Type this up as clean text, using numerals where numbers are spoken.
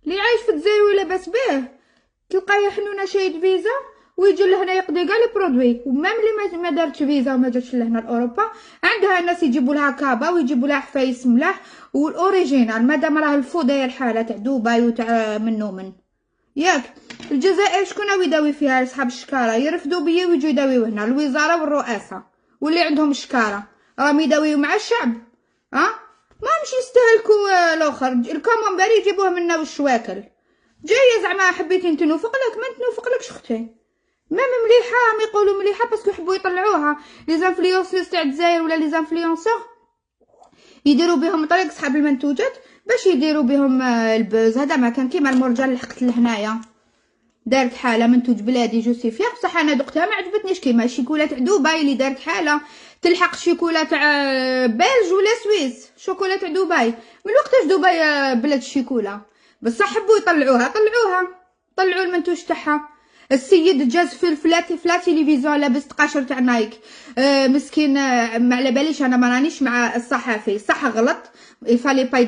اللي عايش في الجزائر ولاباس به تلقاه حنونه شايد فيزا ويجي لهنا يقضي كاع لي برودوي، ومام اللي ما دارتش فيزا وما جاتش لهنا لاوروبا عندها الناس يجيبوا لها كابا ويجيبوا لها حفايس ملاح والاوريجينال، مادام راه الفو داير الحاله تاع دبي وتاع من ياك. الجزائر شكون راهو يداوي فيها؟ صحاب الشكاره يرفدوا بيا ويجوا يداويو هنا الوزاره والرؤاسه واللي عندهم الشكاره راهم يداويو مع الشعب. ما مش يستهلكوا الاخر الكامونبير يجيبوه منا والشواكل جايه زعما حبيتي نتنوفق لك ما نتنوفقلكش اختي. ميم مليحه ما يقولوا مليحه باسكو يحبوا يطلعوها لي زانفلونسوس تاع الجزائر ولا لي زانفلونسور يديروا بهم طريق صحاب المنتوجات باش يديروا بهم البوز. هذا ما كان كيما المرجان اللي حقت لهنايا دارت حاله منتوج بلادي جو سي فيغ، بصح انا دقتها ما عجبتنيش كيما الشيكولا تاع دبي اللي دارت حاله تلحق الشيكولا تاع بلج ولا سويس. شوكولا تاع دبي من وقتاش دبي بلاد الشيكولا، بصح حبوا يطلعوها طلعوا المنتوج تاعها. السيد جاز في فلا تلفزيون لابس تقاشر تاع نايك مسكين ما على باليش انا ما رانيش مع الصحفي صح غلط يفالي باي